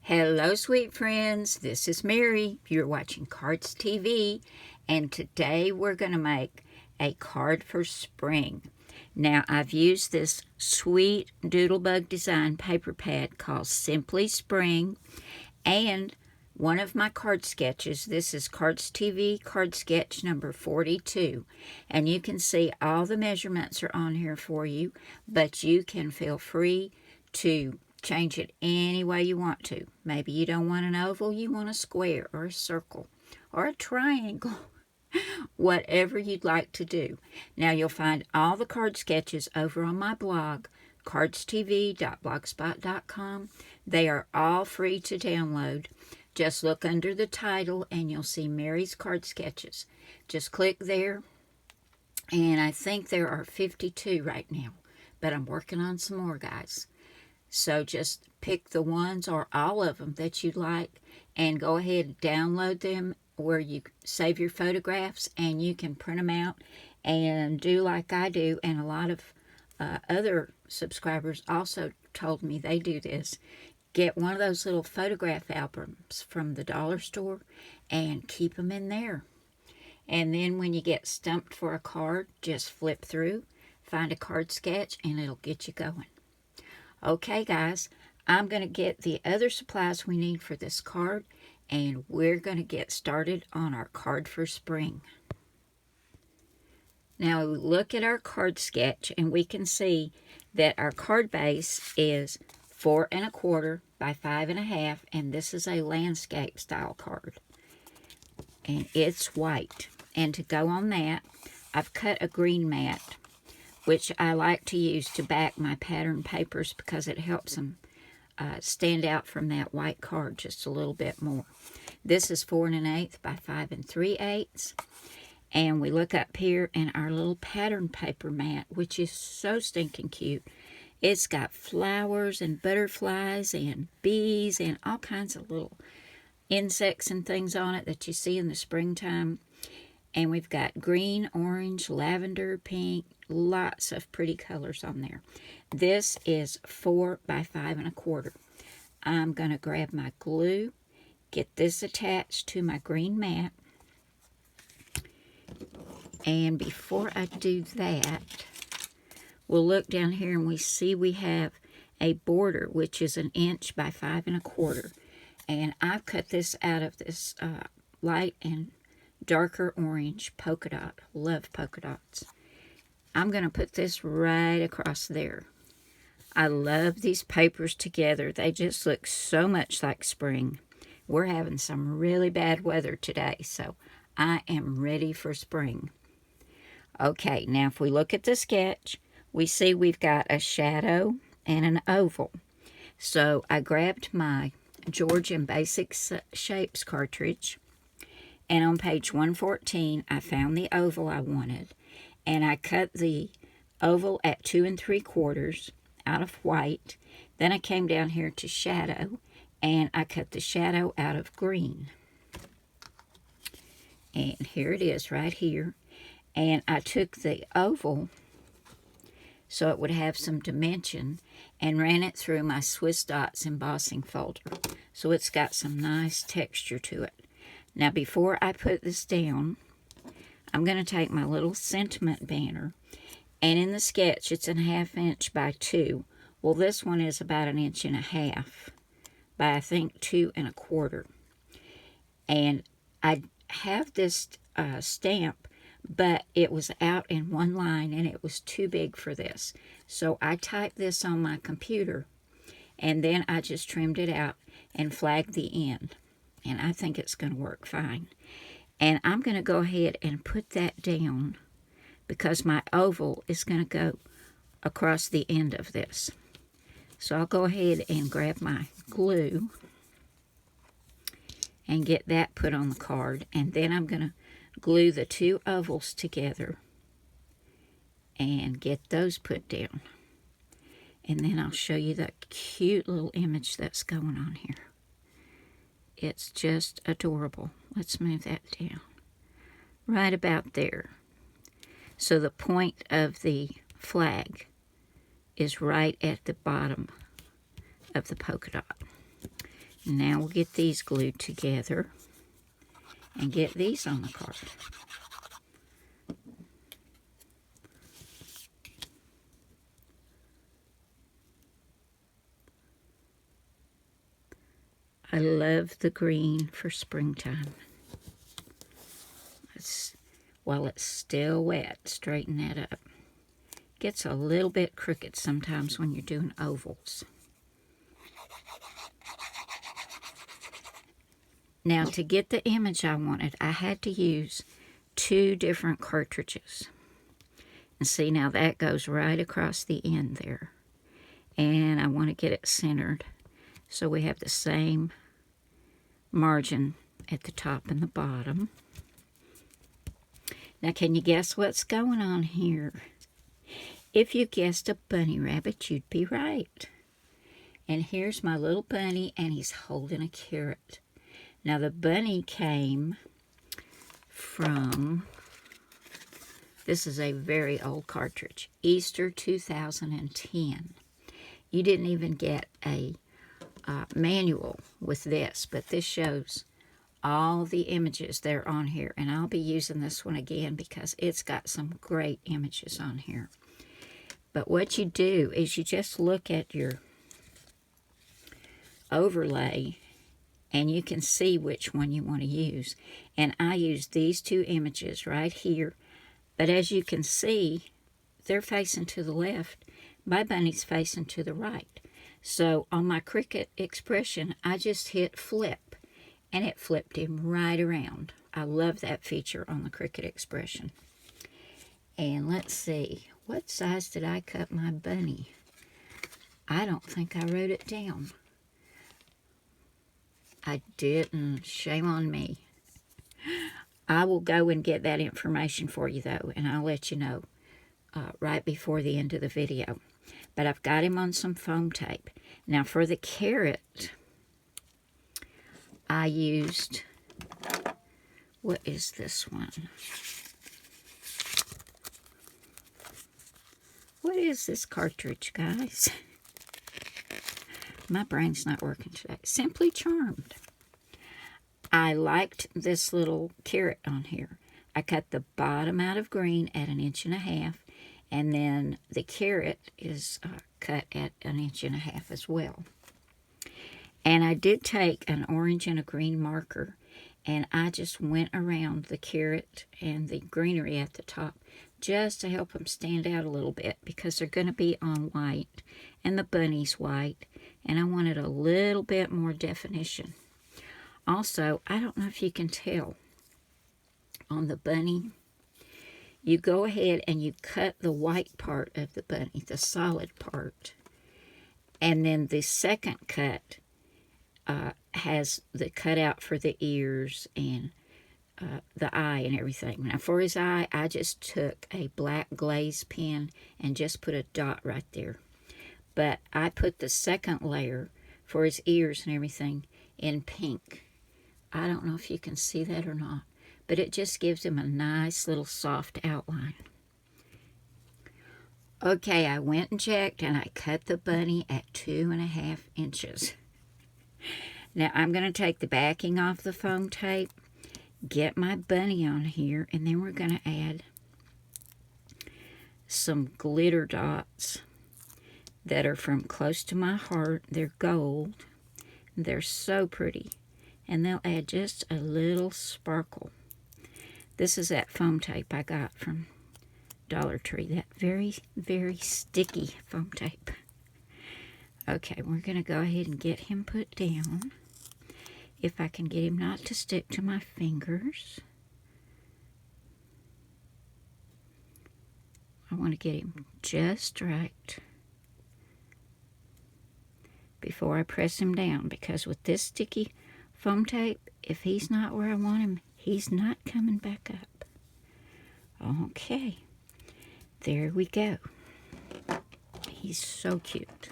Hello, sweet friends. This is Mary. You're watching Cardz TV, and today we're going to make a card for spring. Now, I've used this sweet Doodlebug design paper pad called Simply Spring, and one of my card sketches. This is Cardz TV card sketch number 42, and you can see all the measurements are on here for you, but you can feel free to change it any way you want to. Maybe you don't want an oval, you want a square or a circle or a triangle. Whatever you'd like to do. Now you'll find all the card sketches over on my blog, cardstv.blogspot.com. They are all free to download. Just look under the title and you'll see Mary's card sketches. Just click there, and I think there are 52 right now, but I'm working on some more, guys. So just pick the ones or all of them that you like and go ahead and download them where you save your photographs, and you can print them out and do like I do. And a lot of other subscribers also told me they do this. Get one of those little photograph albums from the dollar store and keep them in there. And then when you get stumped for a card, just flip through, find a card sketch, and it'll get you going. Okay, guys, I'm going to get the other supplies we need for this card, and we're going to get started on our card for spring. Now, look at our card sketch, and we can see that our card base is 4 1/4 by 5 1/2, and this is a landscape style card. And it's white. And to go on that, I've cut a green mat, which I like to use to back my pattern papers because it helps them stand out from that white card just a little bit more. This is 4 1/8 by 5 3/8. And we look up here in our little pattern paper mat, which is so stinking cute. It's got flowers and butterflies and bees and all kinds of little insects and things on it that you see in the springtime. And we've got green, orange, lavender, pink, lots of pretty colors on there. This is 4 by 5 1/4. I'm going to grab my glue, get this attached to my green mat. And before I do that, we'll look down here and we see we have a border, which is 1 inch by 5 1/4. And I've cut this out of this light and darker orange polka dot. Love polka dots. I'm going to put this right across there. I love these papers together. They just look so much like spring. We're having some really bad weather today, so I am ready for spring. Okay, now if we look at the sketch, we see we've got a shadow and an oval. So I grabbed my Georgian Basic Shapes cartridge, and on page 114, I found the oval I wanted, and I cut the oval at 2 3/4 out of white. Then I came down here to shadow, and I cut the shadow out of green. And here it is right here. And I took the oval so it would have some dimension and ran it through my Swiss Dots embossing folder. So it's got some nice texture to it. Now, before I put this down, I'm going to take my little sentiment banner, and in the sketch, it's 1/2 inch by 2. Well, this one is about 1 1/2 inches by, I think, 2 1/4. And I have this stamp, but it was out in one line, and it was too big for this. So I typed this on my computer, and then I just trimmed it out and flagged the end. And I think it's going to work fine. And I'm going to go ahead and put that down because my oval is going to go across the end of this. So I'll go ahead and grab my glue and get that put on the card. And then I'm going to glue the two ovals together and get those put down. And then I'll show you that cute little image that's going on here. It's just adorable. Let's move that down. Right about there. So the point of the flag is right at the bottom of the polka dot. Now we'll get these glued together and get these on the card. I love the green for springtime. While it's still wet, straighten that up. Gets a little bit crooked sometimes when you're doing ovals. Now, to get the image I wanted, I had to use 2 different cartridges. And see, now that goes right across the end there. And I want to get it centered so we have the same margin at the top and the bottom. Now, can you guess what's going on here? If you guessed a bunny rabbit, you'd be right. And here's my little bunny, and he's holding a carrot. Now, the bunny came from, this is a very old cartridge, Easter 2010. You didn't even get a manual with this, but this shows all the images that are on here. And I'll be using this one again because it's got some great images on here. But what you do is you just look at your overlay and you can see which one you want to use. And I use these 2 images right here. But as you can see, they're facing to the left. My bunny's facing to the right. So on my Cricut expression, I just hit flip. And it flipped him right around. I love that feature on the Cricut expression. And let's see, what size did I cut my bunny? I don't think I wrote it down. I didn't. Shame on me. I will go and get that information for you, though, and I'll let you know right before the end of the video. But I've got him on some foam tape. Now, for the carrot, I used, what is this one? What is this cartridge, guys? My brain's not working today. Simply Charmed. I liked this little carrot on here. I cut the bottom out of green at 1.5 inches, and then the carrot is cut at 1.5 inches as well. And I did take an orange and a green marker, and I just went around the carrot and the greenery at the top just to help them stand out a little bit because they're going to be on white, and the bunny's white, and I wanted a little bit more definition. Also, I don't know if you can tell, on the bunny, you go ahead and you cut the white part of the bunny, the solid part, and then the second cut has the cutout for the ears and the eye and everything. Now, for his eye, I just took a black glaze pen and just put a dot right there. But I put the second layer for his ears and everything in pink. I don't know if you can see that or not, but it just gives him a nice little soft outline. Okay, I went and checked, and I cut the bunny at 2.5 inches. Now, I'm going to take the backing off the foam tape, get my bunny on here, and then we're going to add some glitter dots that are from Close to My Heart. They're gold. They're so pretty. And they'll add just a little sparkle. This is that foam tape I got from Dollar Tree. That very, very sticky foam tape. Okay, we're going to go ahead and get him put down. If I can get him not to stick to my fingers. I want to get him just right before I press him down, because with this sticky foam tape, if he's not where I want him, he's not coming back up. Okay, there we go. He's so cute.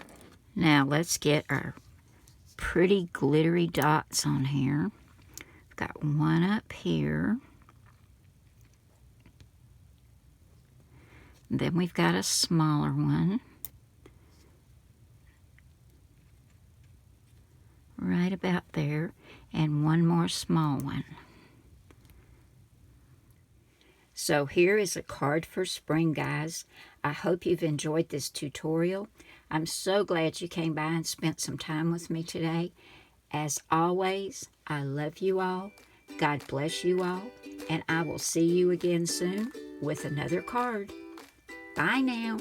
Now let's get our pretty glittery dots on here. I've got one up here. Then we've got a smaller one right about there, and one more small one. So here is a card for spring, guys. I hope you've enjoyed this tutorial. I'm so glad you came by and spent some time with me today. As always, I love you all. God bless you all. And I will see you again soon with another card. Bye now.